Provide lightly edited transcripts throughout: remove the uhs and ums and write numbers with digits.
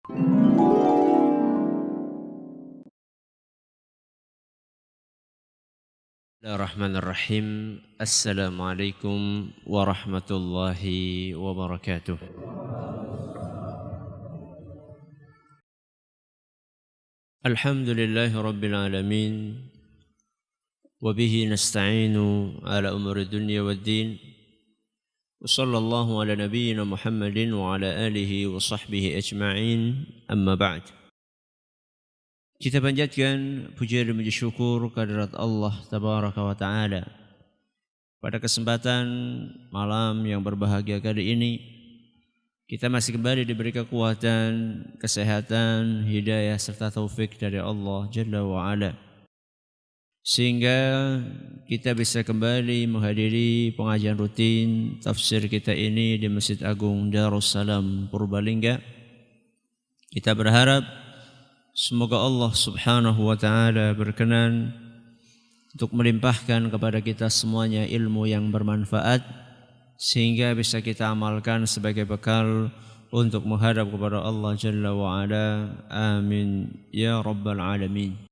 Bismillahirrahmanirrahim. Assalamualaikum warahmatullahi wabarakatuh. Alhamdulillahi rabbil alamin. Wabihi nasta'inu ala umuri dunya waddin. Wa sallallahu ala nabiyyina Muhammadin wa ala alihi wa sahbihi ajma'in. Amma ba'd. Kita panjatkan puja dan puji syukur kehadirat Allah Tabaraka wa Ta'ala. Pada kesempatan malam yang berbahagia kali ini, kita masih kembali diberi kekuatan, kesehatan, hidayah serta taufik dari Allah Jalla wa Ala. Sehingga kita bisa kembali menghadiri pengajian rutin tafsir kita ini di Masjid Agung Darussalam Purbalingga. Kita berharap semoga Allah Subhanahu wa Ta'ala berkenan untuk melimpahkan kepada kita semuanya ilmu yang bermanfaat sehingga bisa kita amalkan sebagai bekal untuk menghadap kepada Allah Jalla wa Ala. Amin ya rabbal alamin.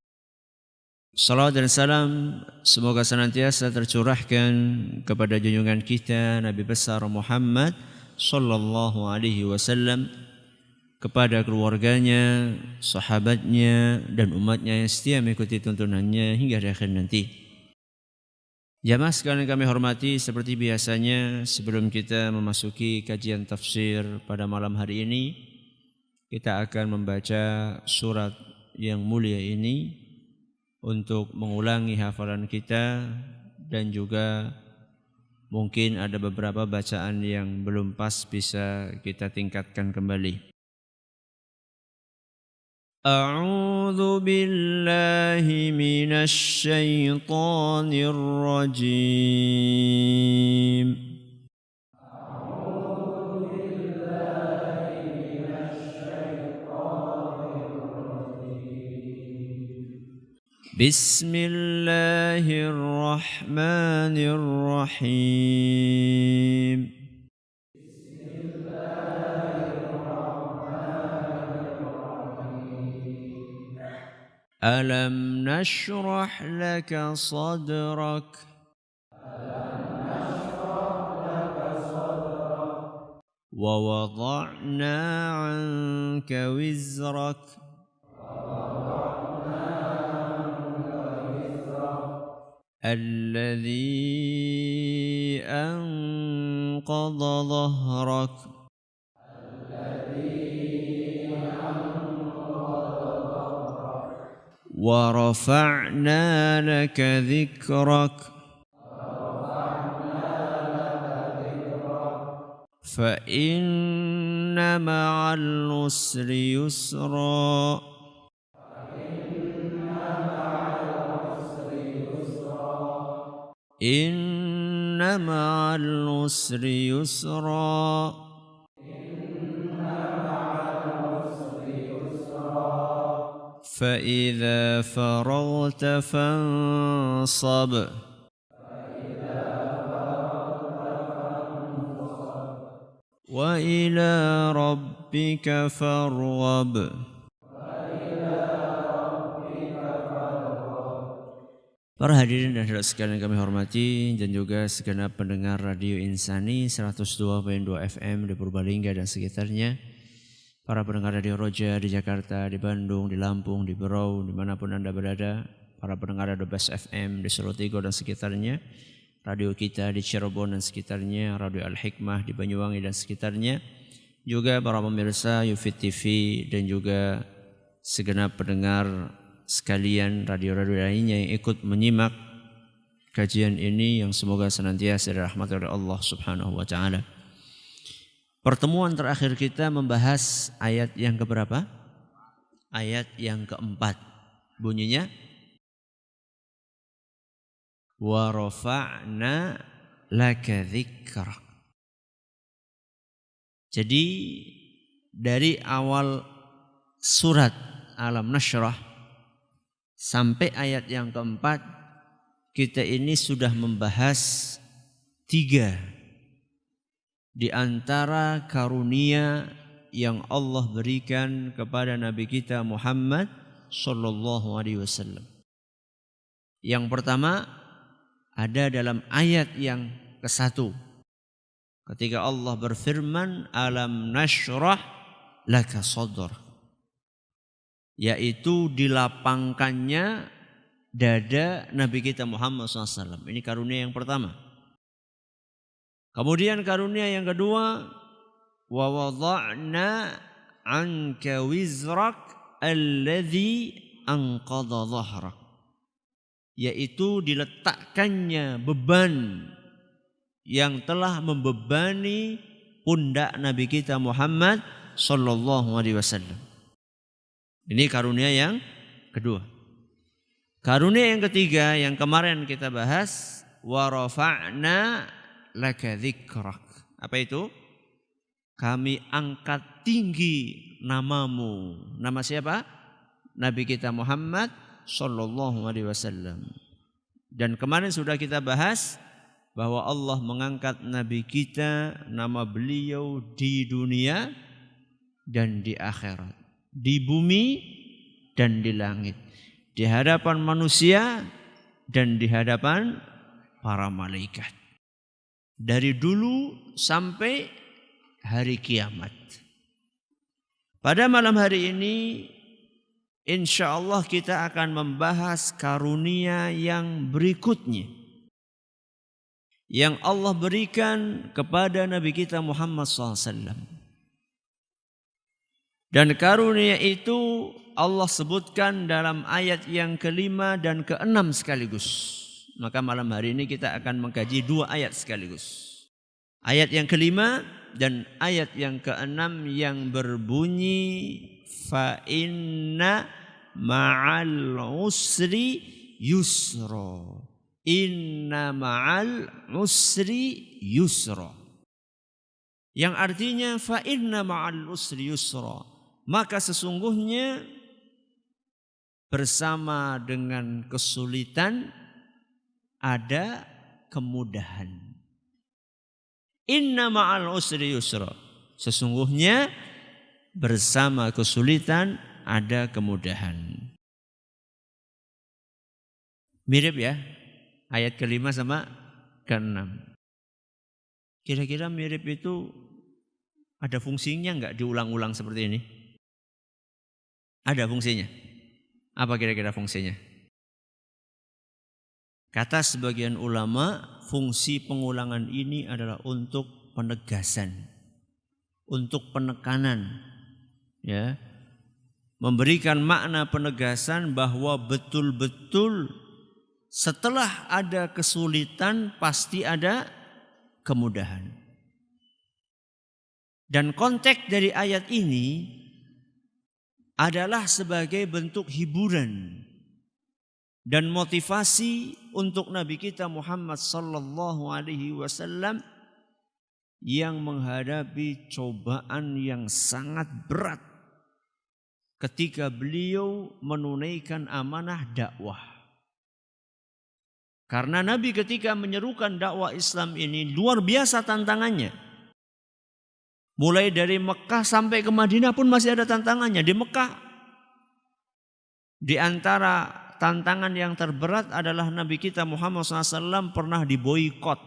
Salawat dan salam semoga senantiasa tercurahkan kepada junjungan kita Nabi besar Muhammad sallallahu alaihi wasallam, kepada keluarganya, sahabatnya, dan umatnya yang setia mengikuti tuntunannya hingga di akhir nanti. Jamaah sekalian kami hormati, seperti biasanya sebelum kita memasuki kajian tafsir pada malam hari ini, kita akan membaca surat yang mulia ini untuk mengulangi hafalan kita dan juga mungkin ada beberapa bacaan yang belum pas bisa kita tingkatkan kembali. أعوذ بالله من الشيطان الرجيم بسم الله الرحمن الرحيم ألم نشرح لك صدرك ووضعنا عنك وزرك الذي أنقض ظهرك ورفعنا لك ذكرك فإن مع العسر يسرا إن مع العسر يسرا فإذا فرغت فانصب وإلى ربك فارغب. Para hadirin dan hadirat sekalian kami hormati dan juga segenap pendengar Radio Insani 102.2 FM di Purbalingga dan sekitarnya, para pendengar Radio Roja di Jakarta, di Bandung, di Lampung, di Berau, dimanapun Anda berada, para pendengar Radio Best FM di Solotigo dan sekitarnya, radio kita di Cirebon dan sekitarnya, Radio Al-Hikmah di Banyuwangi dan sekitarnya, juga para pemirsa Yufid TV dan juga segenap pendengar sekalian radio-radio lainnya yang ikut menyimak kajian ini yang semoga senantiasa dirahmati oleh Allah Subhanahu wa Ta'ala. Pertemuan terakhir kita membahas ayat yang keberapa? Ayat yang keempat. Bunyinya wa rafa'na laka dzikrak. Jadi dari awal surat Alam Nashrah sampai ayat yang keempat, kita ini sudah membahas 3 di antara karunia yang Allah berikan kepada Nabi kita Muhammad sallallahu alaihi wasallam. Yang pertama ada dalam ayat yang ke-1. Ketika Allah berfirman, alam nashrah laka sadr, yaitu dilapangkannya dada Nabi kita Muhammad SAW. Ini karunia yang pertama. Kemudian karunia yang kedua, wa wada'na anka wizrak alladhi anqadha dhahrak, yaitu diletakkannya beban yang telah membebani pundak Nabi kita Muhammad sallallahu alaihi wasallam. Ini karunia yang kedua. Karunia yang ketiga yang kemarin kita bahas, wa rafa'na laka dzikrak. Apa itu? Kami angkat tinggi namamu. Nama siapa? Nabi kita Muhammad sallallahu alaihi wasallam. Dan kemarin sudah kita bahas bahwa Allah mengangkat Nabi kita, nama beliau di dunia dan di akhirat, di bumi dan di langit, di hadapan manusia dan di hadapan para malaikat, dari dulu sampai hari kiamat. Pada malam hari ini insya Allah kita akan membahas karunia yang berikutnya yang Allah berikan kepada Nabi kita Muhammad SAW. Dan karunia itu Allah sebutkan dalam ayat yang ke-5 dan ke-6 sekaligus. Maka malam hari ini kita akan mengkaji 2 ayat sekaligus. Ayat yang ke-5 dan ayat yang ke-6 yang berbunyi fa inna ma'al usri yusra. Inna ma'al usri yusra. Yang artinya fa inna ma'al usri yusra. Maka sesungguhnya bersama dengan kesulitan ada kemudahan. Inna ma'al usri yusra. Sesungguhnya bersama kesulitan ada kemudahan. Mirip ya? Ayat ke-5 sama ke-6. Kira-kira mirip itu ada fungsinya enggak diulang-ulang seperti ini? Ada fungsinya. Apa kira-kira fungsinya? Kata sebagian ulama, fungsi pengulangan ini adalah untuk penegasan, untuk penekanan, ya, memberikan makna penegasan bahwa betul-betul setelah ada kesulitan pasti ada kemudahan. Dan konteks dari ayat ini adalah sebagai bentuk hiburan dan motivasi untuk Nabi kita Muhammad sallallahu alaihi wasallam yang menghadapi cobaan yang sangat berat ketika beliau menunaikan amanah dakwah. Karena Nabi ketika menyerukan dakwah Islam ini luar biasa tantangannya. Mulai dari Mekah sampai ke Madinah pun masih ada tantangannya. Di Mekah, di antara tantangan yang terberat adalah Nabi kita Muhammad SAW pernah diboikot,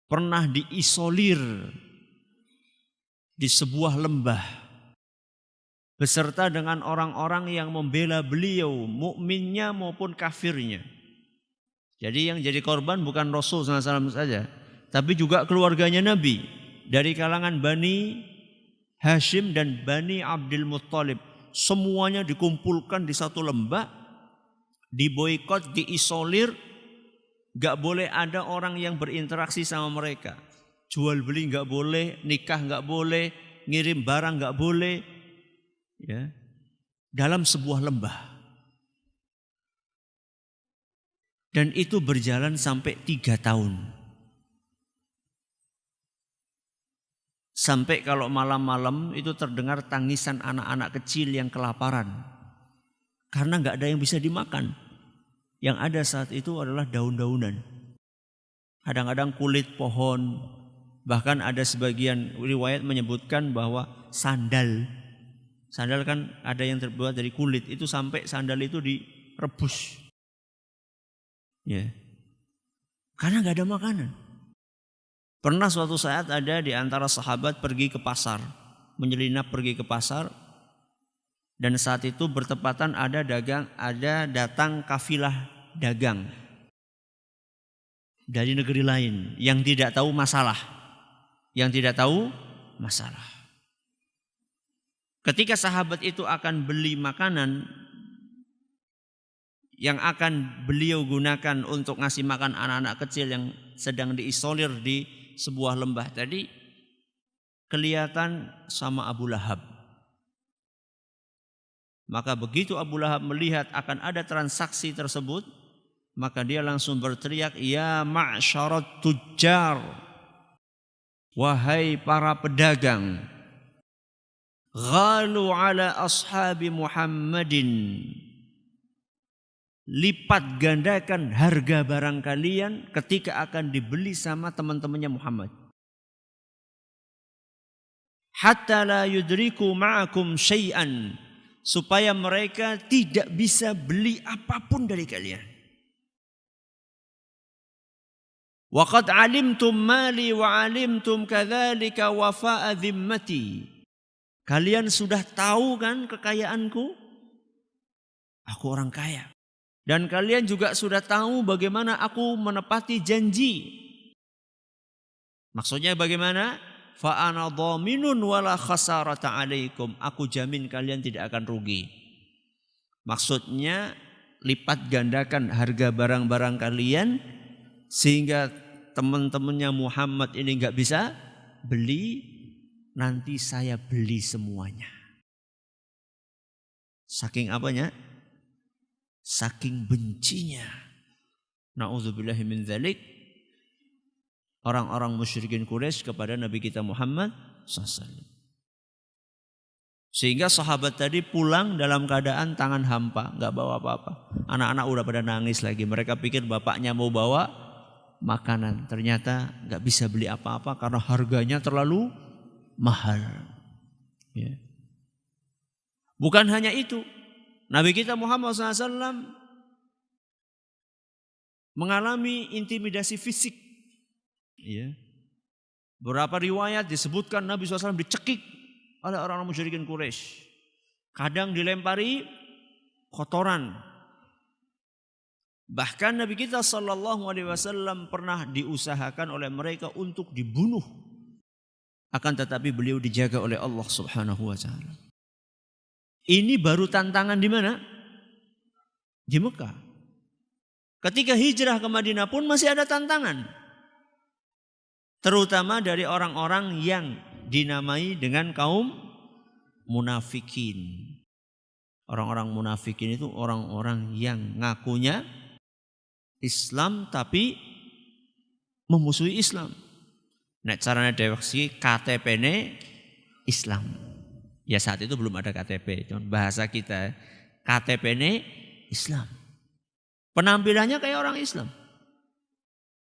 pernah diisolir di sebuah lembah beserta dengan orang-orang yang membela beliau, mukminnya maupun kafirnya. Jadi yang jadi korban bukan Rasul SAW saja, tapi juga keluarganya Nabi dari kalangan Bani Hashim dan Bani Abdul Muttalib. Semuanya dikumpulkan di satu lembah, diboikot, diisolir, gak boleh ada orang yang berinteraksi sama mereka. Jual beli gak boleh, nikah gak boleh, ngirim barang gak boleh, ya, dalam sebuah lembah. Dan itu berjalan sampai 3 tahun. Sampai kalau malam-malam itu terdengar tangisan anak-anak kecil yang kelaparan. Karena gak ada yang bisa dimakan. Yang ada saat itu adalah daun-daunan. Kadang-kadang kulit pohon, Bahkan ada sebagian riwayat menyebutkan bahwa sandal kan ada yang terbuat dari kulit, itu sampai sandal itu direbus. Ya. Karena nggak ada makanan. Pernah suatu saat ada di antara sahabat pergi ke pasar, menyelinap pergi ke pasar, dan saat itu bertepatan ada datang kafilah dagang dari negeri lain yang tidak tahu masalah. Ketika sahabat itu akan beli makanan yang akan beliau gunakan untuk ngasih makan anak-anak kecil yang sedang diisolir di sebuah lembah tadi, kelihatan sama Abu Lahab. Maka begitu Abu Lahab melihat akan ada transaksi tersebut, maka dia langsung berteriak, "Ya ma'syarat tujjar, wahai para pedagang, ghalu ala ashabi Muhammadin, lipat gandakan harga barang kalian ketika akan dibeli sama teman-temannya Muhammad. Hatta la yudriku ma'akum syai'an, supaya mereka tidak bisa beli apapun dari kalian. Wa qad alimtum mali wa alimtum kadzalika wafa'a dhimmati. Kalian sudah tahu kan kekayaanku? Aku orang kaya. Dan kalian juga sudah tahu bagaimana aku menepati janji. Maksudnya bagaimana? Fa ana dhaminun wala khasarata alaikum. Aku jamin kalian tidak akan rugi. Maksudnya lipat gandakan harga barang-barang kalian sehingga teman-temannya Muhammad ini enggak bisa beli, nanti saya beli semuanya. Saking apanya? Saking bencinya. Na'udzubillahi min dzalik. Orang-orang musyrikin Quraisy kepada Nabi kita Muhammad SAW. Sehingga sahabat tadi pulang dalam keadaan tangan hampa, enggak bawa apa-apa. Anak-anak udah pada nangis lagi. Mereka pikir bapaknya mau bawa makanan. Ternyata enggak bisa beli apa-apa karena harganya terlalu mahal. Ya. Bukan hanya itu. Nabi kita Muhammad SAW mengalami intimidasi fisik. Ya. Beberapa riwayat disebutkan Nabi SAW dicekik oleh orang-orang musyrikin Quraisy. Kadang dilempari kotoran. Bahkan Nabi kita SAW pernah diusahakan oleh mereka untuk dibunuh. Akan tetapi beliau dijaga oleh Allah Subhanahu wa taala. Ini baru tantangan di mana? Di Mekah. Ketika hijrah ke Madinah pun masih ada tantangan. Terutama dari orang-orang yang dinamai dengan kaum munafikin. Orang-orang munafikin itu orang-orang yang ngakunya Islam tapi memusuhi Islam. Nek caranya deweksi KTP-ne Islam. Ya saat itu belum ada KTP, bahasa kita KTP-ne Islam. Penampilannya kayak orang Islam.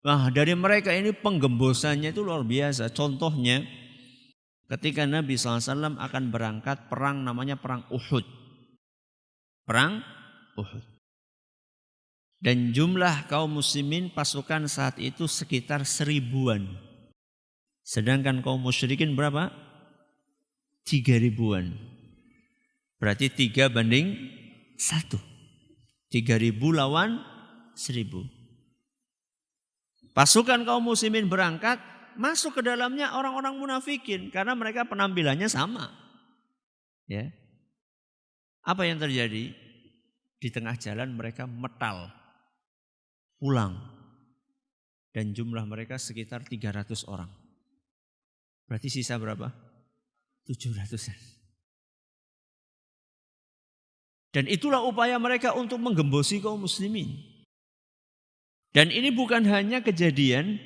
Nah, dari mereka ini penggembosannya itu luar biasa. Contohnya ketika Nabi SAW akan berangkat perang namanya perang Uhud. Perang Uhud. Dan jumlah kaum muslimin pasukan saat itu sekitar 1000-an. Sedangkan kaum musyrikin berapa? 3000-an. Berarti 3 banding 1. 3000 lawan 1000. Pasukan kaum muslimin berangkat, masuk ke dalamnya orang-orang munafikin karena mereka penampilannya sama. Ya. Apa yang terjadi? Di tengah jalan mereka metal. Pulang. Dan jumlah mereka sekitar 300 orang. Berarti sisa berapa? 700-an. Dan itulah upaya mereka untuk menggembosi kaum muslimin. Dan ini bukan hanya kejadian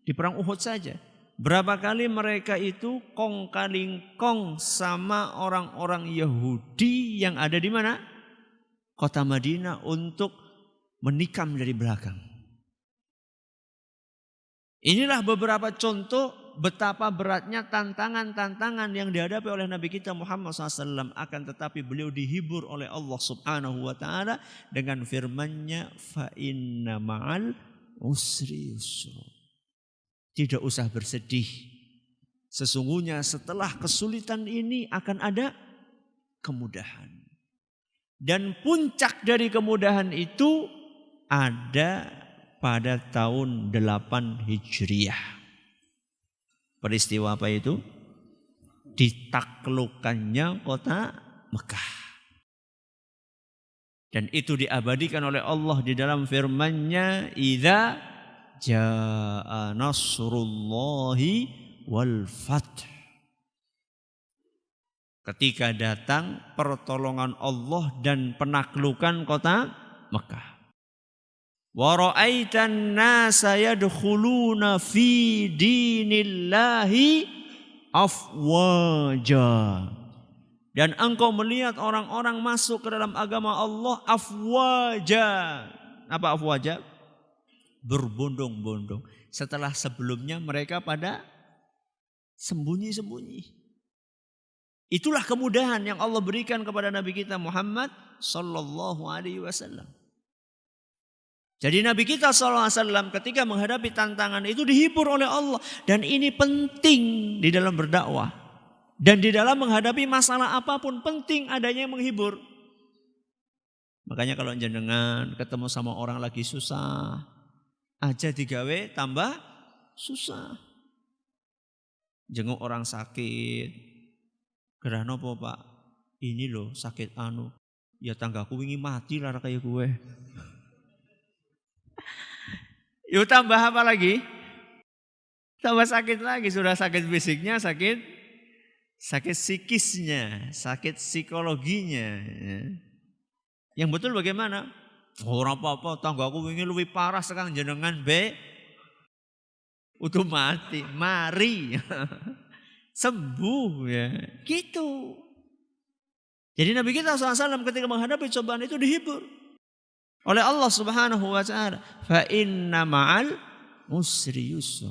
di perang Uhud saja. Berapa kali mereka itu kong kaling kong sama orang-orang Yahudi yang ada di mana? Kota Madinah untuk menikam dari belakang. Inilah beberapa contoh betapa beratnya tantangan-tantangan yang dihadapi oleh Nabi kita Muhammad SAW. Akan tetapi beliau dihibur oleh Allah Subhanahu wa ta'ala dengan firman-Nya, fa inna ma'al usri yusra. Tidak usah bersedih. Sesungguhnya setelah kesulitan ini akan ada kemudahan. Dan puncak dari kemudahan itu ada pada tahun 8 Hijriah. Peristiwa apa itu? Ditaklukkannya kota Mekah. Dan itu diabadikan oleh Allah di dalam firman-Nya, idza jaa nasrullahi wal fath. Ketika datang pertolongan Allah dan penaklukan kota Mekah. Wa ra'aitan nasa yadkhuluna fi dinillahi afwaja. Dan engkau melihat orang-orang masuk ke dalam agama Allah afwaja. Apa afwaja? Berbondong-bondong. Setelah sebelumnya mereka pada sembunyi-sembunyi. Itulah kemudahan yang Allah berikan kepada Nabi kita Muhammad sallallahu alaihi wasallam. Jadi Nabi kita SAW ketika menghadapi tantangan itu dihibur oleh Allah. Dan ini penting di dalam berdakwah. Dan di dalam menghadapi masalah apapun penting adanya yang menghibur. Makanya kalau jenengan ketemu sama orang lagi susah, aja digawe tambah susah. Jenguk orang sakit. Gerah nopo Pak? Ini loh sakit anu. Ya tanggaku wingi mati lara kayak gue. Yuk tambah apa lagi? Tambah sakit lagi. Sudah sakit fisiknya, sakit psikisnya, sakit psikologinya. Yang betul bagaimana? Ora apa-apa, tanggaku wingi luwih parah sekarang jenengan be. Utuh mati, mari. Sembuh ya. Gitu. Jadi Nabi kita SAW ketika menghadapi cobaan itu dihibur oleh Allah Subhanahu wa ta'ala. Fa inna ma'al usri yusra.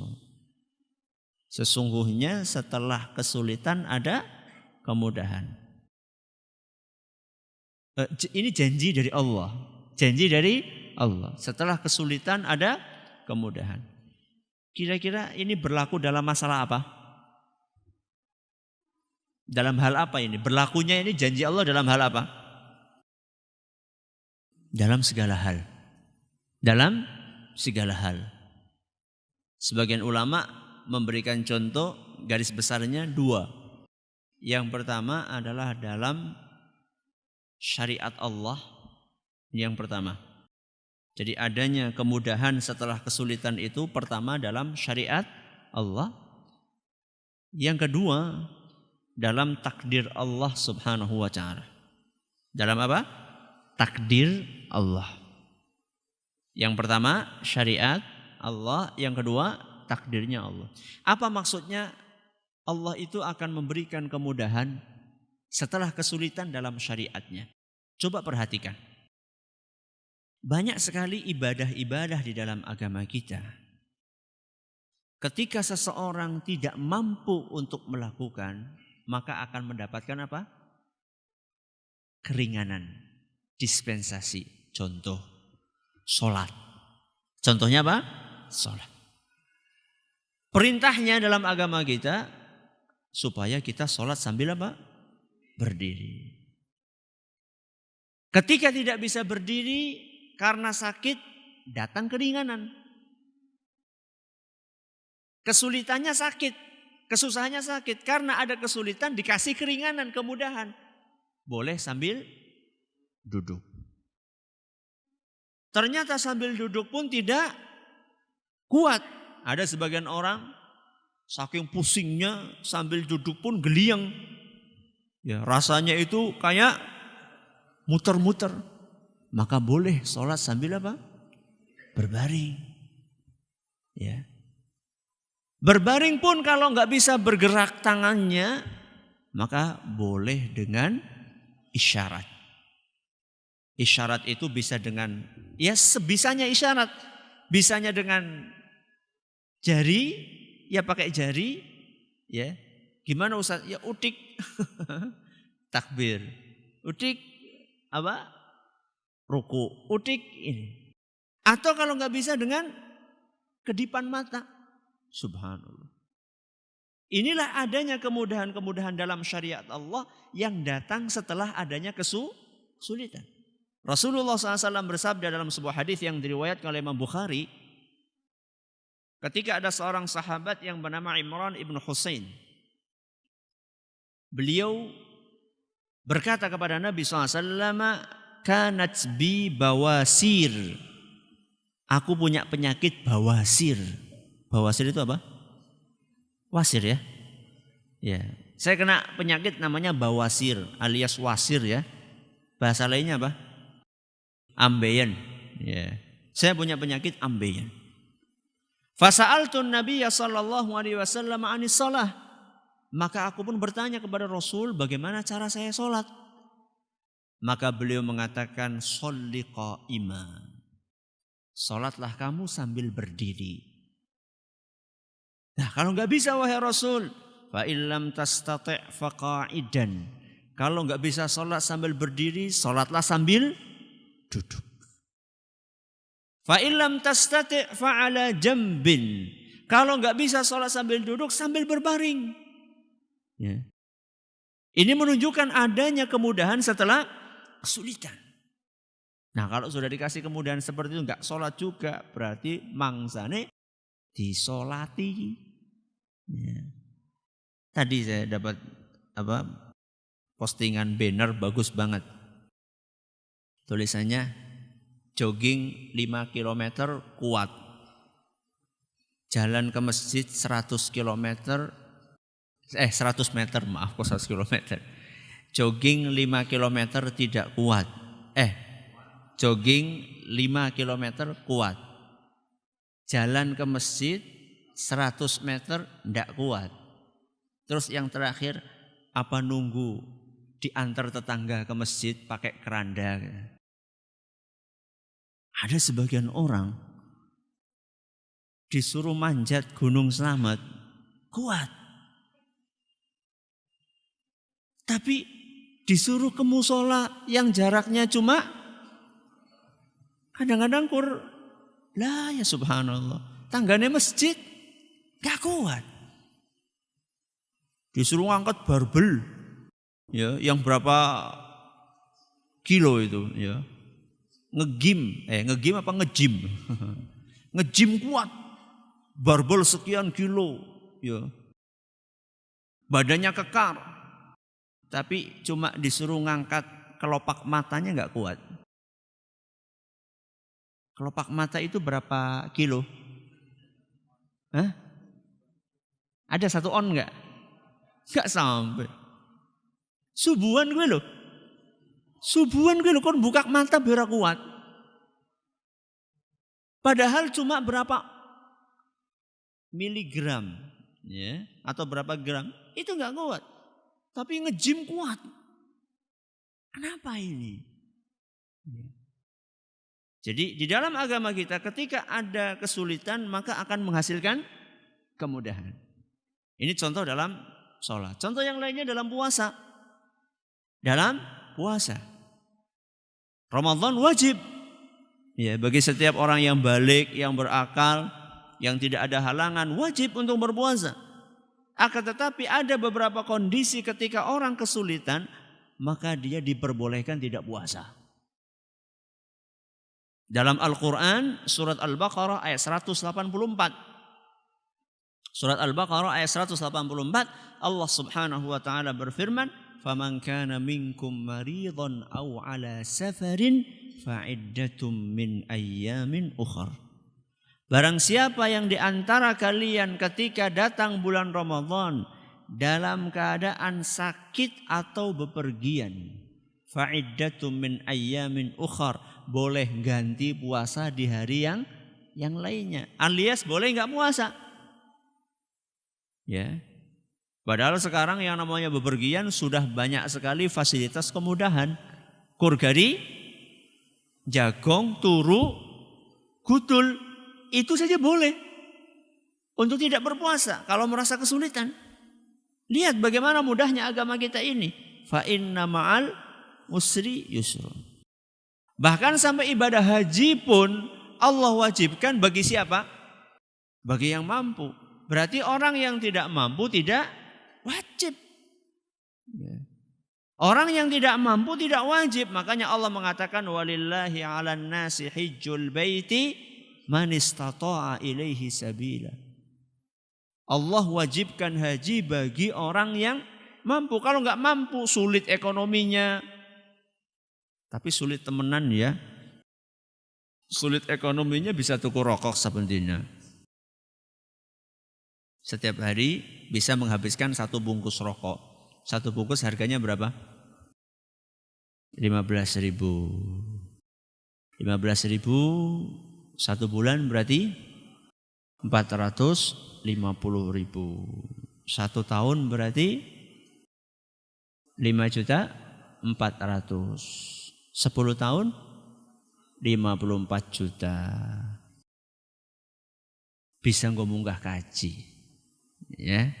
Sesungguhnya setelah kesulitan ada kemudahan. Ini janji dari Allah. Janji dari Allah. Setelah kesulitan ada kemudahan. Kira-kira ini berlaku dalam masalah apa? Dalam hal apa ini? Berlakunya ini janji Allah dalam hal apa? Dalam segala hal. Dalam segala hal. Sebagian ulama memberikan contoh garis besarnya 2. Yang pertama adalah dalam syariat Allah. Yang pertama. Jadi adanya kemudahan setelah kesulitan itu pertama dalam syariat Allah. Yang kedua dalam takdir Allah Subhanahu wa ta'ala. Dalam apa? Takdir Allah. Yang pertama syariat Allah, yang kedua takdirnya Allah. Apa maksudnya? Allah itu akan memberikan kemudahan setelah kesulitan dalam syariatnya. Coba perhatikan. Banyak sekali ibadah-ibadah di dalam agama kita. Ketika seseorang tidak mampu untuk melakukan, maka akan mendapatkan apa? Keringanan. Dispensasi. Contoh, sholat. Contohnya apa? Sholat. Perintahnya dalam agama kita supaya kita sholat sambil apa? Berdiri. Ketika tidak bisa berdiri karena sakit, datang keringanan. Kesulitannya sakit, kesusahannya sakit. Karena ada kesulitan dikasih keringanan, kemudahan. Boleh sambil duduk. Ternyata sambil duduk pun tidak kuat. Ada sebagian orang saking pusingnya sambil duduk pun geliang. Ya, rasanya itu kayak muter-muter. Maka boleh sholat sambil apa? Berbaring. Ya. Berbaring pun kalau nggak bisa bergerak tangannya, maka boleh dengan isyarat. Isyarat itu bisa dengan, ya sebisanya isyarat. Bisanya dengan jari, ya pakai jari, ya. Gimana Ustaz? Ya udik takbir. Udik apa? Ruku. Udik ini. Atau kalau nggak bisa dengan kedipan mata. Subhanallah. Inilah adanya kemudahan-kemudahan dalam syariat Allah yang datang setelah adanya kesulitan. Rasulullah SAW bersabda dalam sebuah hadis yang diriwayatkan oleh Imam Bukhari, ketika ada seorang sahabat yang bernama Imran ibn Husain, beliau berkata kepada Nabi SAW, kanat bi bawasir. Aku punya penyakit bawasir. Bawasir itu apa? Wasir ya. Ya, saya kena penyakit namanya bawasir alias wasir ya. Bahasa lainnya apa? Ambeien. Ya. Saya punya penyakit ambeien. Fasa'altun Nabiyya sallallahu alaihi wasallam 'anis shalah. Maka aku pun bertanya kepada Rasul, bagaimana cara saya sholat? Maka beliau mengatakan, sholli qa'ima. Sholatlah kamu sambil berdiri. Nah, kalau nggak bisa wahai Rasul, fa illam tastati' faqa'idan. Kalau nggak bisa sholat sambil berdiri, sholatlah sambil duduk. Fa illam tastati' fa'ala jambin. Kalau nggak bisa sholat sambil duduk, sambil berbaring. Ya. Ini menunjukkan adanya kemudahan setelah kesulitan. Nah, kalau sudah dikasih kemudahan seperti itu nggak sholat juga, berarti mangsane disolati. Ya. Tadi saya dapat postingan banner bagus banget. Tulisannya jogging 5 km kuat. Jalan ke masjid 100 meter, maaf kok 100 km. Jogging 5 km tidak kuat. Jogging 5 km kuat. Jalan ke masjid 100 meter tidak kuat. Terus yang terakhir, apa nunggu diantar tetangga ke masjid pakai keranda. Ada sebagian orang disuruh manjat Gunung Slamet, kuat. Tapi disuruh ke musola yang jaraknya cuma kadang-kadang lah ya subhanallah, tangganya masjid gak kuat. Disuruh ngangkat barbel, ya, yang berapa kilo itu, ya. Ngegim apa ngejim? Ngejim kuat, barbel sekian kilo, ya. Badannya kekar, tapi cuma disuruh ngangkat kelopak matanya nggak kuat. Kelopak mata itu berapa kilo? Hah? Ada 1 on nggak? Nggak sampai. Subuhan gue loh. Kon buka mata biar kuat. Padahal cuma berapa miligram, ya, atau berapa gram, itu nggak kuat. Tapi ngejim kuat. Kenapa ini? Jadi di dalam agama kita ketika ada kesulitan maka akan menghasilkan kemudahan. Ini contoh dalam sholat. Contoh yang lainnya dalam puasa. Dalam puasa. Ramadan wajib. Ya, bagi setiap orang yang balik, yang berakal, yang tidak ada halangan, wajib untuk berpuasa. Akan tetapi ada beberapa kondisi ketika orang kesulitan, maka dia diperbolehkan tidak puasa. Dalam Al-Quran, surat Al-Baqarah ayat 184. Surat Al-Baqarah ayat 184, Allah subhanahu wa ta'ala berfirman, فَمَنْ كَانَ مِنْكُمْ مَرِيضًا أَوْ عَلَى سَفَرٍ فَعِدَّةٌ مِنْ أَيَّامٍ أُخَرٍ. Barang siapa yang di antara kalian ketika datang bulan Ramadan dalam keadaan sakit atau bepergian, fa'iddatum min ayyamin ukhar, boleh ganti puasa di hari yang lainnya, alias boleh enggak puasa. Ya. Padahal sekarang yang namanya bepergian sudah banyak sekali fasilitas kemudahan. Kurgari, jagong, turu, gudul, itu saja boleh. untuk tidak berpuasa kalau merasa kesulitan. Lihat bagaimana mudahnya agama kita ini. Fa inna ma'al usri yusrun. Bahkan sampai ibadah haji pun Allah wajibkan bagi siapa? Bagi yang mampu. Berarti orang yang tidak mampu tidak wajib. Orang yang tidak mampu tidak wajib. Makanya Allah mengatakan walillahi 'alan nasi hijjul baiti man istata'a ilaihi sabila. Allah wajibkan haji bagi orang yang mampu. Kalau enggak mampu, sulit ekonominya. Tapi sulit temenan ya. Sulit ekonominya bisa tuku rokok sebenarnya. Setiap hari bisa menghabiskan 1 bungkus rokok. 1 bungkus harganya berapa? 15.000. 15.000 1 bulan berarti 450.000. 1 tahun berarti 5.400.000. 10 tahun 54 juta. Bisa nggak munggah kaji. Ya.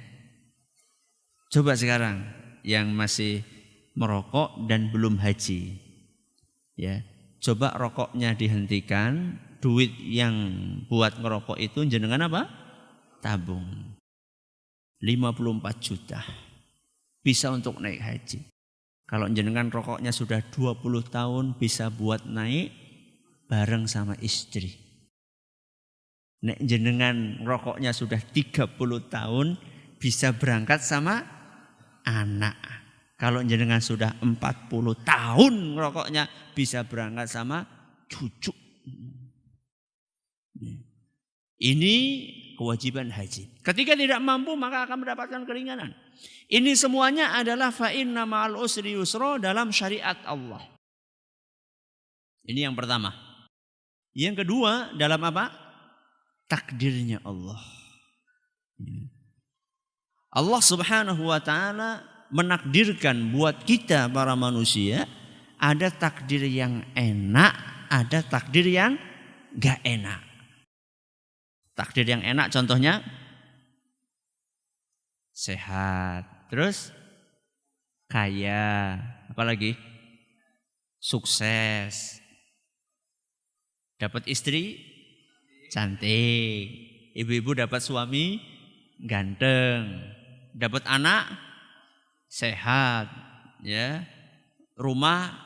Coba sekarang yang masih merokok dan belum haji. Ya. Coba rokoknya dihentikan, duit yang buat ngerokok itu jenengan apa? Tabung. 54 juta. Bisa untuk naik haji. Kalau jenengan rokoknya sudah 20 tahun bisa buat naik bareng sama istri. Nek jenengan rokoknya sudah 30 tahun bisa berangkat sama anak. Kalau jenengan sudah 40 tahun rokoknya bisa berangkat sama cucu. Ini kewajiban haji. Ketika tidak mampu maka akan mendapatkan keringanan. Ini semuanya adalah fa inna ma'al usri yusra dalam syariat Allah. Ini yang pertama. Yang kedua dalam apa? Takdirnya Allah. Allah Subhanahu wa taala menakdirkan buat kita para manusia ada takdir yang enak, ada takdir yang enggak enak. Takdir yang enak contohnya sehat, terus kaya, apalagi sukses, dapat istri cantik, ibu-ibu dapat suami ganteng, dapat anak sehat, ya, rumah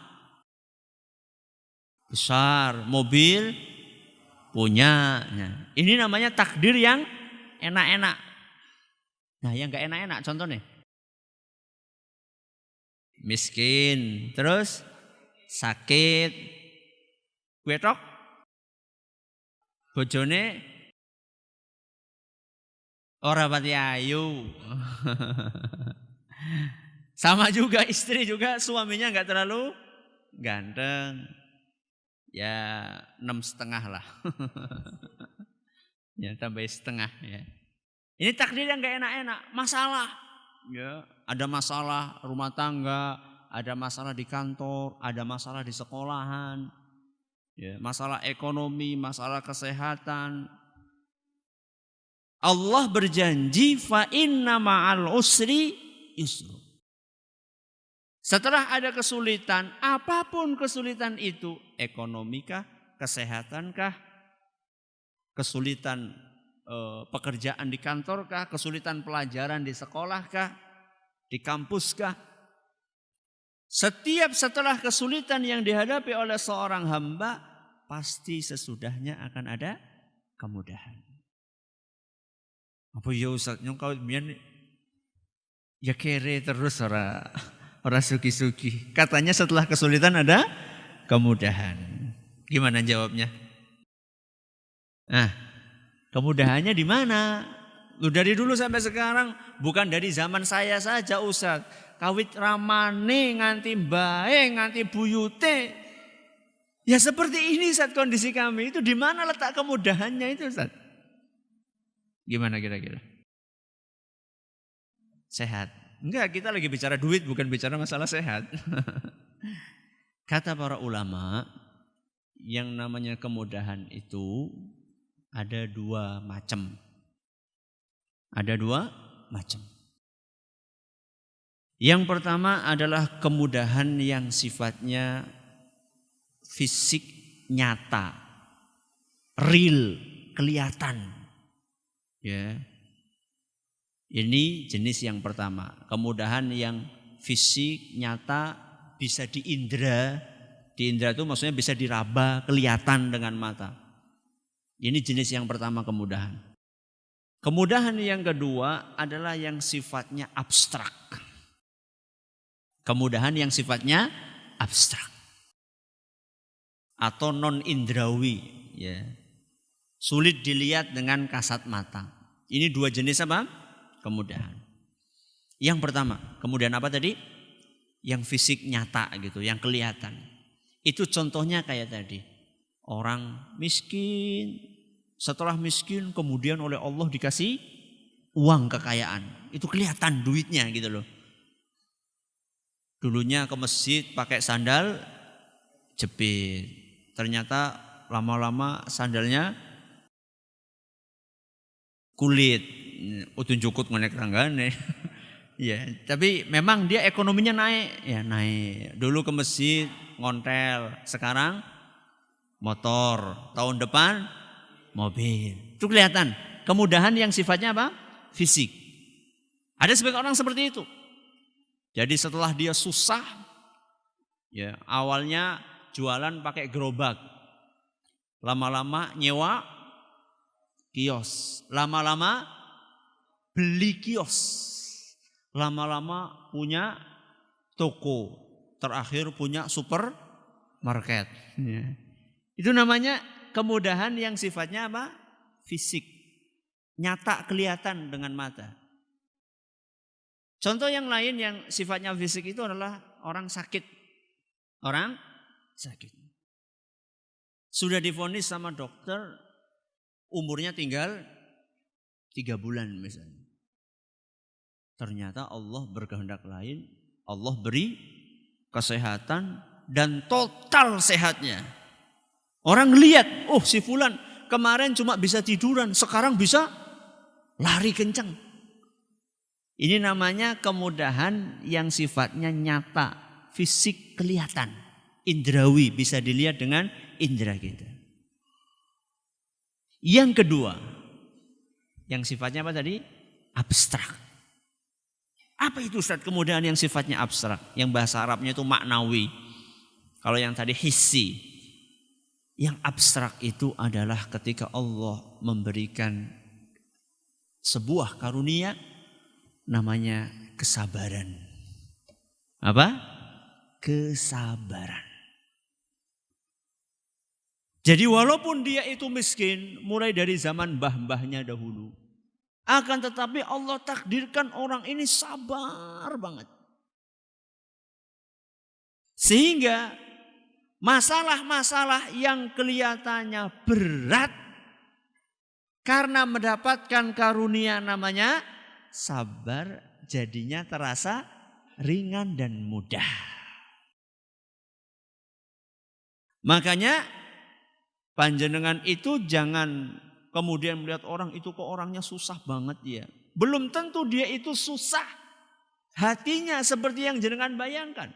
besar, mobil punya. Nah, ini namanya takdir yang enak-enak. Nah, yang gak enak-enak contohnya miskin, terus sakit, wetok, bojone ora pati ayu. Sama juga istri juga suaminya gak terlalu ganteng. Ya 6,5 lah. Ya tambah setengah ya. Ini takdir yang gak enak-enak. Masalah. Ya, ada masalah rumah tangga, ada masalah di kantor, ada masalah di sekolahan. Ya, masalah ekonomi, masalah kesehatan. Allah berjanji fa inna ma'al usri yusra. Setelah ada kesulitan, apapun kesulitan itu, ekonomikah, kesehatankah, kesulitan pekerjaan di kantorkah, kesulitan pelajaran di sekolahkah, di kampuskah. Setiap setelah kesulitan yang dihadapi oleh seorang hamba, pasti sesudahnya akan ada kemudahan. Apa ya Ustaz, nyongkau biyen ya kere terus orang suki-suki. Katanya setelah kesulitan ada kemudahan. Gimana jawabnya? Nah, kemudahannya di mana? Dari dulu sampai sekarang, bukan dari zaman saya saja Ustaz. Kawit ramane nganti bae nganti buyute. Ya seperti ini saat kondisi kami itu, di mana letak kemudahannya itu Ustaz? Gimana kira-kira? Sehat. Enggak, kita lagi bicara duit, bukan bicara masalah sehat. Kata para ulama, yang namanya kemudahan itu ada 2 macam. Ada dua macam. Yang pertama adalah kemudahan yang sifatnya fisik nyata, real, kelihatan. Ya. Ini jenis yang pertama, kemudahan yang fisik nyata bisa diindra. Diindra itu maksudnya bisa diraba, kelihatan dengan mata. Ini jenis yang pertama kemudahan. Kemudahan yang kedua adalah yang sifatnya abstrak. Kemudahan yang sifatnya abstrak atau non indrawi, ya. Sulit dilihat dengan kasat mata. Ini dua jenis apa? Kemudahan. Yang pertama, kemudahan apa tadi? Yang fisik nyata gitu, yang kelihatan. Itu contohnya kayak tadi. Orang miskin, setelah miskin kemudian oleh Allah dikasih uang kekayaan. Itu kelihatan duitnya gitu loh. Dulunya ke masjid pakai sandal jepit. Ternyata lama-lama sandalnya kulit. Udun jukut menek tanggane. Ya, tapi memang dia ekonominya naik, ya naik. Dulu ke masjid ngontel, sekarang motor, tahun depan mobil. Itu kelihatan kemudahan yang sifatnya apa? Fisik. Ada sebagian orang seperti itu. Jadi setelah dia susah, ya awalnya jualan pakai gerobak, lama-lama nyewa kios, lama-lama beli kios, lama-lama punya toko, terakhir punya supermarket. Ya. Itu namanya kemudahan yang sifatnya apa? Fisik, nyata kelihatan dengan mata. Contoh yang lain yang sifatnya fisik itu adalah orang sakit. Orang sakit. Sudah divonis sama dokter, umurnya tinggal 3 bulan misalnya. Ternyata Allah berkehendak lain, Allah beri kesehatan dan total sehatnya. Orang lihat, oh si fulan kemarin cuma bisa tiduran, sekarang bisa lari kencang. Ini namanya kemudahan yang sifatnya nyata, fisik kelihatan, indrawi, bisa dilihat dengan indera kita. Yang kedua, yang sifatnya apa tadi? Abstrak. Apa itu Ustaz kemudahan yang sifatnya abstrak? Yang bahasa Arabnya itu maknawi. Kalau yang tadi hissi. Yang abstrak itu adalah ketika Allah memberikan sebuah karunia namanya kesabaran. Apa? Kesabaran. Jadi walaupun dia itu miskin mulai dari zaman mbah-mbahnya dahulu, akan tetapi Allah takdirkan orang ini sabar banget. Sehingga masalah-masalah yang kelihatannya berat karena mendapatkan karunia namanya sabar, jadinya terasa ringan dan mudah. Makanya panjenengan itu jangan kemudian melihat orang itu kok orangnya susah banget ya. Belum tentu dia itu susah. Hatinya seperti yang jenengan bayangkan.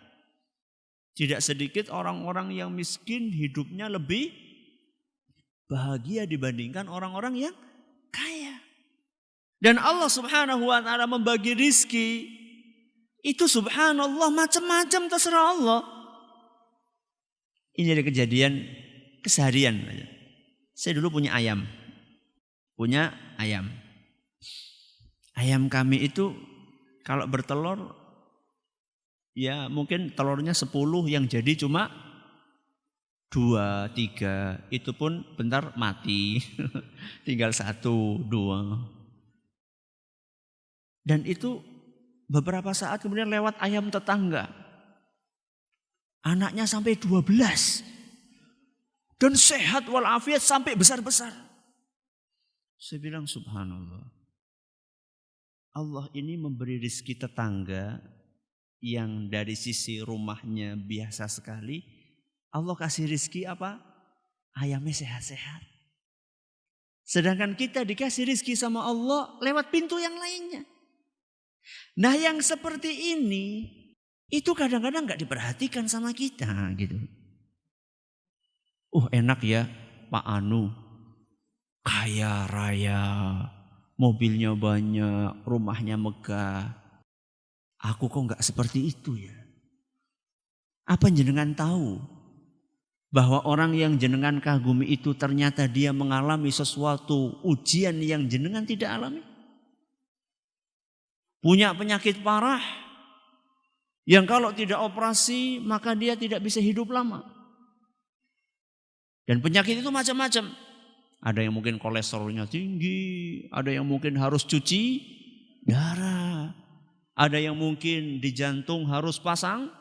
Tidak sedikit orang-orang yang miskin hidupnya lebih bahagia dibandingkan orang-orang yang kaya. Dan Allah subhanahu wa ta'ala membagi rizki. Itu subhanallah macam-macam terserah Allah. Ini ada kejadian keseharian. Saya dulu punya ayam. Punya ayam. Ayam kami itu kalau bertelur, ya mungkin telurnya 10 yang jadi cuma 2, 3. Itu pun bentar mati. Tinggal 1, 2. Dan itu beberapa saat kemudian lewat ayam tetangga. Anaknya sampai 12. Dan sehat walafiat sampai besar-besar. Saya bilang subhanallah. Allah ini memberi rezeki tetangga yang dari sisi rumahnya biasa sekali. Allah kasih rezeki apa? Ayamnya sehat-sehat. Sedangkan kita dikasih rizki sama Allah lewat pintu yang lainnya. Nah yang seperti ini itu kadang-kadang gak diperhatikan sama kita gitu. Enak ya Pak Anu, kaya raya, mobilnya banyak, rumahnya megah. Aku kok gak seperti itu ya. Apa jenengan tahu bahwa orang yang jenengan kagumi itu ternyata dia mengalami sesuatu ujian yang jenengan tidak alami? Punya penyakit parah yang kalau tidak operasi maka dia tidak bisa hidup lama. Dan penyakit itu macam-macam. Ada yang mungkin kolesterolnya tinggi, ada yang mungkin harus cuci darah, ada yang mungkin di jantung harus pasang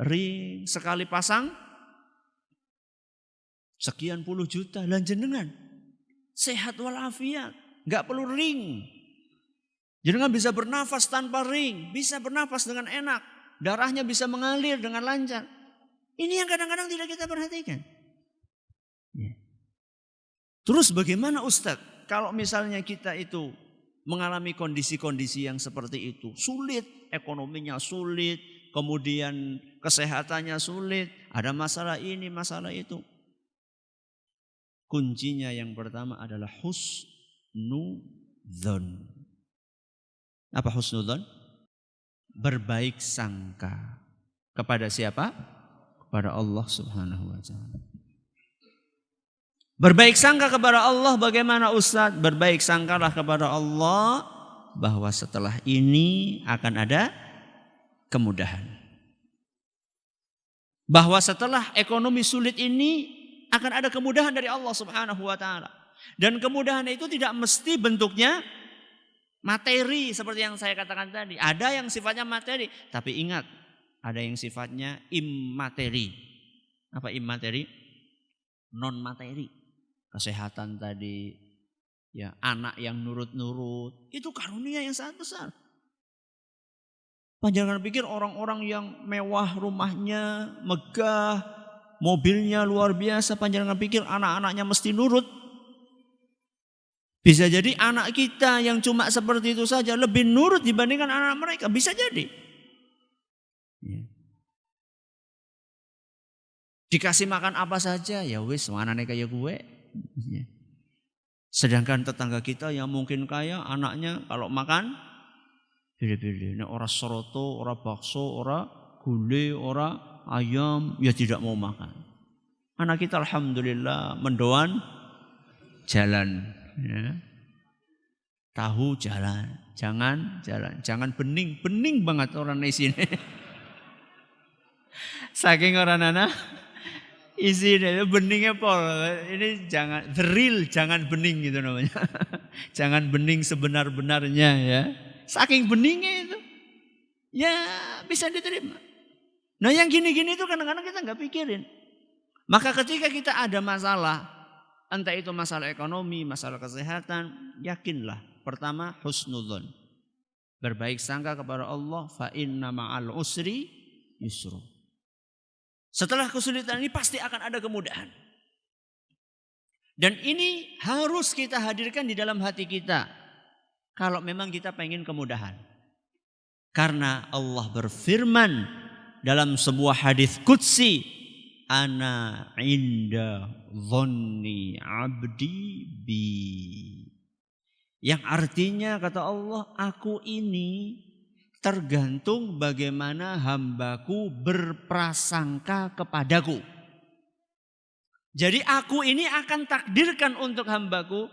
ring, sekali pasang sekian puluh juta. Lan jenengan sehat walafiat, nggak perlu ring. Jenengan bisa bernafas tanpa ring, bisa bernafas dengan enak, darahnya bisa mengalir dengan lancar. Ini yang kadang-kadang tidak kita perhatikan. Terus bagaimana Ustadz kalau misalnya kita itu mengalami kondisi-kondisi yang seperti itu, sulit, ekonominya sulit, kemudian kesehatannya sulit, ada masalah ini, masalah itu. Kuncinya yang pertama adalah husnudzon. Apa husnudzon? Berbaik sangka. Kepada siapa? Kepada Allah Subhanahu wa ta'ala. Berbaik sangka kepada Allah bagaimana Ustaz? Berbaik sangkalah kepada Allah bahwa setelah ini akan ada kemudahan. Bahwa setelah ekonomi sulit ini akan ada kemudahan dari Allah Subhanahu wa ta'ala. Dan kemudahan itu tidak mesti bentuknya materi seperti yang saya katakan tadi. Ada yang sifatnya materi, tapi ingat, ada yang sifatnya immateri. Apa immateri? Non materi. Kesehatan tadi, ya anak yang nurut-nurut, itu karunia yang sangat besar. Jangan pikir orang-orang yang mewah rumahnya, megah, mobilnya luar biasa, jangan pikir anak-anaknya mesti nurut. Bisa jadi anak kita yang cuma seperti itu saja lebih nurut dibandingkan anak mereka, bisa jadi. Ya. Dikasih makan apa saja, ya wis, manane kayak gue. Sedangkan tetangga kita yang mungkin kaya, anaknya kalau makan pilih-pilih. Ini orang soto, orang bakso, orang gulai, orang ayam, ya tidak mau makan. Anak kita alhamdulillah mendoan jalan. Ya. Tahu jalan, jangan jalan, jangan bening banget orang di sini. Saking orang anak. Isi beningnya pol, ini jangan real, jangan bening gitu namanya. Jangan bening sebenar-benarnya ya. Saking beningnya itu, ya bisa diterima. Nah yang gini-gini itu kadang-kadang kita nggak pikirin. Maka ketika kita ada masalah, entah itu masalah ekonomi, masalah kesehatan, yakinlah. Pertama husnudzon, berbaik sangka kepada Allah. Fa inna ma'al usri yusru. Setelah kesulitan ini pasti akan ada kemudahan. Dan ini harus kita hadirkan di dalam hati kita. Kalau memang kita pengen kemudahan. Karena Allah berfirman dalam sebuah hadis qudsi. Ana inda dhanni abdi bi. Yang artinya kata Allah, aku ini tergantung bagaimana hambaku berprasangka kepadaku. Jadi aku ini akan takdirkan untuk hambaku.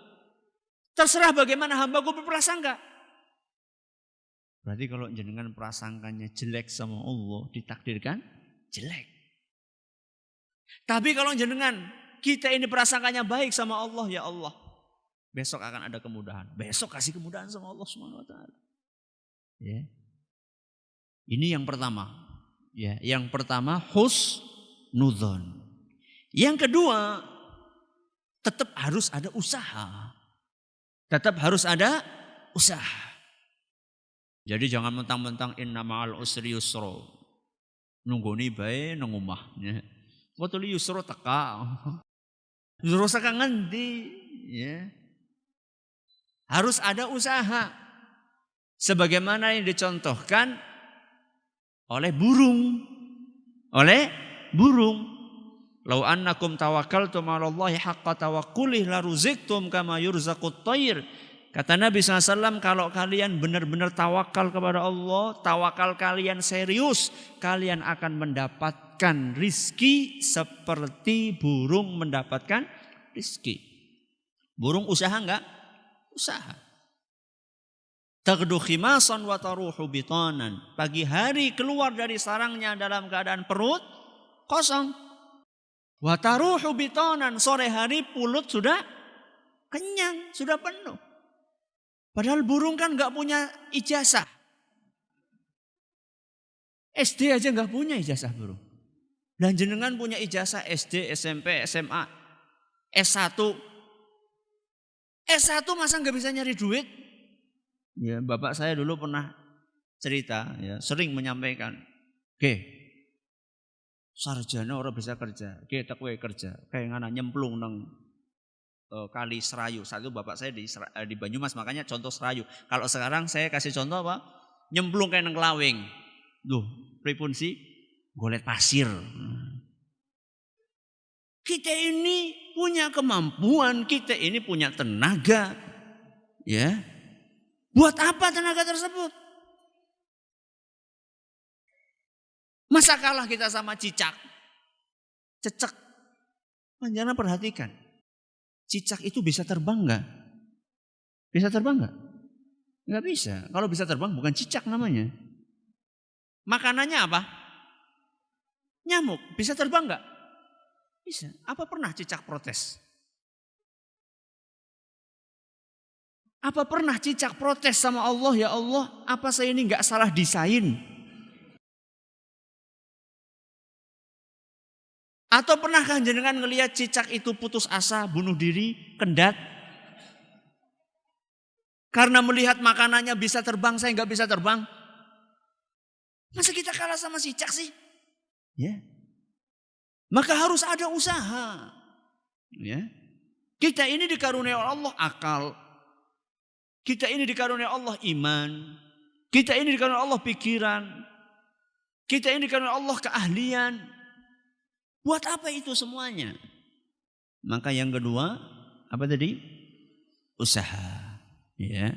Terserah bagaimana hambaku berprasangka. Berarti kalau jenengan prasangkanya jelek sama Allah, ditakdirkan jelek. Tapi kalau jenengan kita ini prasangkanya baik sama Allah, ya Allah, besok akan ada kemudahan. Besok kasih kemudahan sama Allah Subhanahu wa ta'ala. Ya. Ini yang pertama. Ya, yang pertama husnudzon. Yang kedua, tetap harus ada usaha. Tetap harus ada usaha. Jadi jangan mentang-mentang inna ma'al usri yusra. Nunggoni bae nang omah. Betul yusra teka. Yusra saka ngendi? Ya. Harus ada usaha. Sebagaimana yang dicontohkan oleh burung. Oleh burung. Lau annakum tawakkaltum 'alallahi haqqa tawakkulih laruziktum kama yurzaqut thair. Kata Nabi SAW, kalau kalian benar-benar tawakal kepada Allah, tawakal kalian serius, kalian akan mendapatkan rizki seperti burung mendapatkan rizki. Burung usaha enggak? Usaha. Taghdu khimasan wa taruhu bitanan. Pagi hari keluar dari sarangnya dalam keadaan perut kosong. Wa taruhu bitanan. Sore hari pulut sudah kenyang, sudah penuh. Padahal burung kan enggak punya ijazah. SD aja enggak punya ijazah burung. Dan jenengan punya ijazah SD, SMP, SMA, S1. S1 masa enggak bisa nyari duit? Ya, bapak saya dulu pernah cerita, ya, sering menyampaikan, sarjana orang bisa kerja, tak kerja, kayak ngana nyemplung nang kali Serayu. Saat itu bapak saya di Banyumas, makanya contoh Serayu. Kalau sekarang saya kasih contoh apa? Nyemplung kayak nang Laweng. Duh, pripun sih? Golet pasir. Kita ini punya kemampuan, kita ini punya tenaga. Ya. Buat apa tenaga tersebut? Masa kalah kita sama cicak? Cecek. Jangan perhatikan. Cicak itu bisa terbang enggak? Bisa terbang enggak? Enggak bisa. Kalau bisa terbang bukan cicak namanya. Makanannya apa? Nyamuk. Bisa terbang enggak? Bisa. Apa pernah cicak protes? Apa pernah cicak protes sama Allah, ya Allah, apa saya ini enggak salah desain? Atau pernahkah jenengan ngelihat cicak itu putus asa, bunuh diri, kendat? Karena melihat makanannya bisa terbang, saya nggak bisa terbang. Masa kita kalah sama cicak sih? Ya. Maka harus ada usaha. Ya. Kita ini dikaruniai Allah akal. Kita ini dikaruniai Allah iman. Kita ini dikaruniai Allah pikiran. Kita ini dikaruniai Allah keahlian. Buat apa itu semuanya? Maka yang kedua, apa tadi? Usaha. Ya.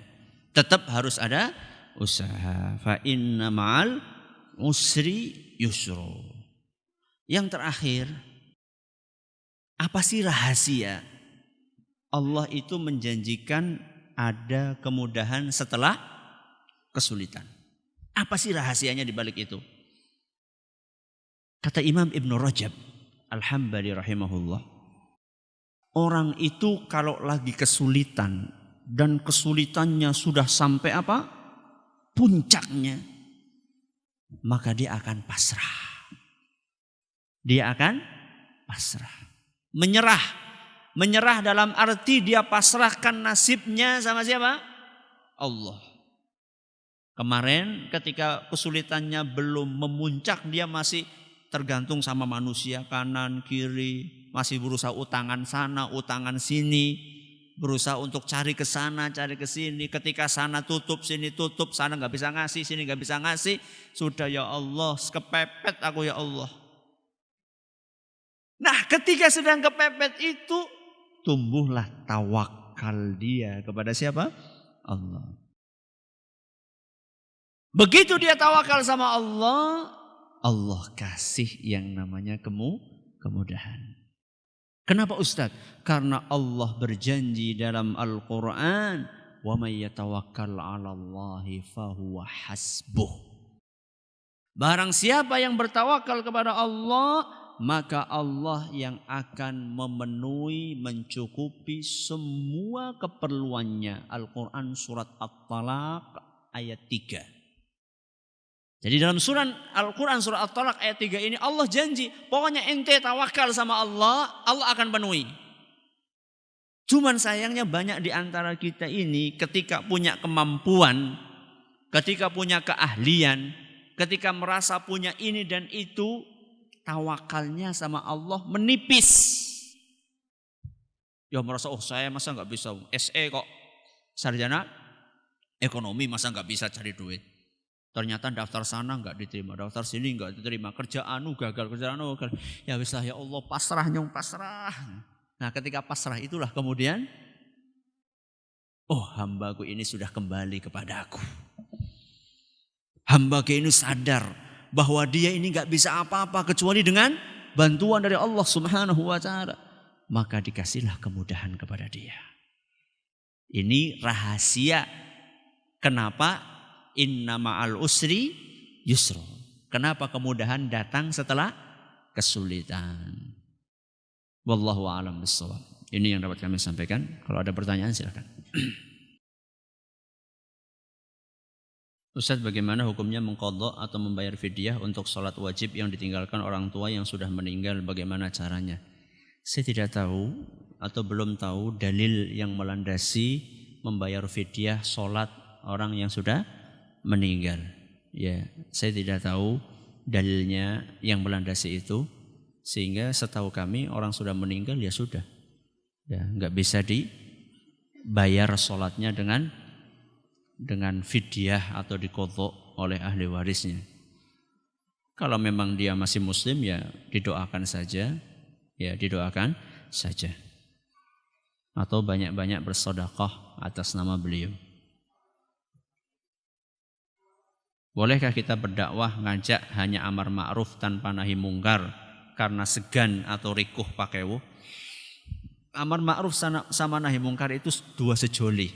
Tetap harus ada usaha. Fa inna ma'al usri yusro. Yang terakhir, apa sih rahasia? Allah itu menjanjikan ada kemudahan setelah kesulitan. Apa sih rahasianya di balik itu? Kata Imam Ibn Rajab Al-Hambali rahimahullah, orang itu kalau lagi kesulitan dan kesulitannya sudah sampai apa? Puncaknya, maka dia akan pasrah. Dia akan pasrah. Menyerah. Menyerah dalam arti dia pasrahkan nasibnya sama siapa? Allah. Kemarin ketika kesulitannya belum memuncak, dia masih tergantung sama manusia, kanan, kiri, masih berusaha utangan sana, utangan sini, berusaha untuk cari ke sana, cari ke sini. Ketika sana tutup, sini tutup, sana nggak bisa ngasih, sini nggak bisa ngasih, sudah ya Allah, kepepet aku ya Allah. Nah, ketika sedang kepepet itu, tumbuhlah tawakal dia kepada siapa? Allah. Begitu dia tawakal sama Allah, Allah kasih yang namanya kemudahan. Kenapa Ustaz? Karena Allah berjanji dalam Al-Quran, wa may yatawakkal 'alallahi fahuwa hasbuh. Barang siapa yang bertawakal kepada Allah, maka Allah yang akan memenuhi, mencukupi semua keperluannya. Al-Quran surat At-Talaq ayat 3. Jadi dalam surat Al-Quran surat At-Talaq ayat 3 ini Allah janji, pokoknya ente tawakal sama Allah, Allah akan penuhi. Cuman sayangnya banyak di antara kita ini ketika punya kemampuan, ketika punya keahlian, ketika merasa punya ini dan itu, tawakalnya sama Allah menipis. Ya merasa, oh saya masa nggak bisa, SE kok, sarjana ekonomi masa nggak bisa cari duit. Ternyata daftar sana nggak diterima, daftar sini nggak diterima, kerja anu gagal, kerja anu gagal. Ya wis lah ya Allah, pasrah nyong pasrah. Nah ketika pasrah itulah kemudian, oh hambaku ini sudah kembali kepadaku. Hambaku ini sadar bahwa dia ini nggak bisa apa-apa kecuali dengan bantuan dari Allah Subhanahu wa Ta'ala. Maka dikasihlah kemudahan kepada dia. Ini rahasia kenapa inna ma'al usri yusra. Kenapa kemudahan datang setelah kesulitan. Wallahu a'lam bishawab. Ini yang dapat kami sampaikan. Kalau ada pertanyaan silakan. Ustaz, bagaimana hukumnya mengqadha atau membayar fidyah untuk sholat wajib yang ditinggalkan orang tua yang sudah meninggal? Bagaimana caranya? Saya tidak tahu atau belum tahu dalil yang melandasi membayar fidyah sholat orang yang sudah meninggal. Ya, saya tidak tahu dalilnya yang melandasi itu, sehingga setahu kami orang sudah meninggal ya sudah, ya nggak bisa dibayar sholatnya dengan fidyah atau diqadha oleh ahli warisnya. Kalau memang dia masih muslim ya didoakan saja, atau banyak-banyak bersedekah atas nama beliau. Bolehkah kita berdakwah ngajak hanya amar ma'ruf tanpa nahi mungkar karena segan atau rikuh pakewo? Amar ma'ruf sama nahi mungkar itu dua sejoli.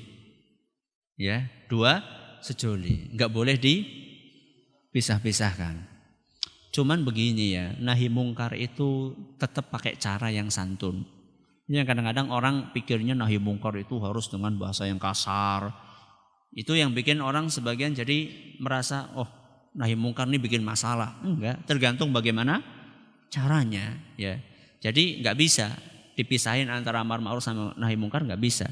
Ya, dua sejoli. Enggak boleh dipisah-pisahkan. Cuman begini ya, nahi mungkar itu tetap pakai cara yang santun. Ini kadang-kadang orang pikirnya nahi mungkar itu harus dengan bahasa yang kasar. Itu yang bikin orang sebagian jadi merasa, oh nahi mungkar ini bikin masalah. Enggak, tergantung bagaimana caranya. Ya, jadi nggak bisa dipisahin antara amar ma'ruf sama nahi mungkar, nggak bisa.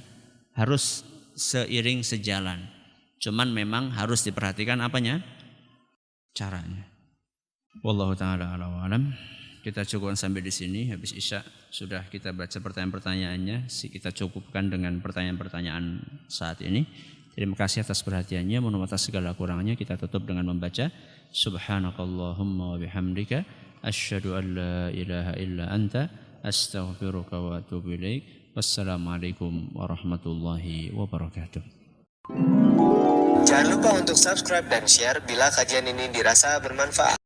Harus seiring sejalan. Cuman memang harus diperhatikan apanya? Caranya. Wallahu ta'ala a'lam wa alam. Kita cukupkan sampai di sini. Habis Isya sudah kita baca pertanyaan-pertanyaannya. Kita cukupkan dengan pertanyaan-pertanyaan saat ini. Terima kasih atas perhatiannya. Mohon maaf atas segala kurangannya. Kita tutup dengan membaca Subhanakallahumma wa bihamdika asyhadu an la ilaha illa anta astaghfiruka wa atubu ilaik. Wassalamualaikum warahmatullahi wabarakatuh. Jangan lupa untuk subscribe dan share bila kajian ini dirasa bermanfaat.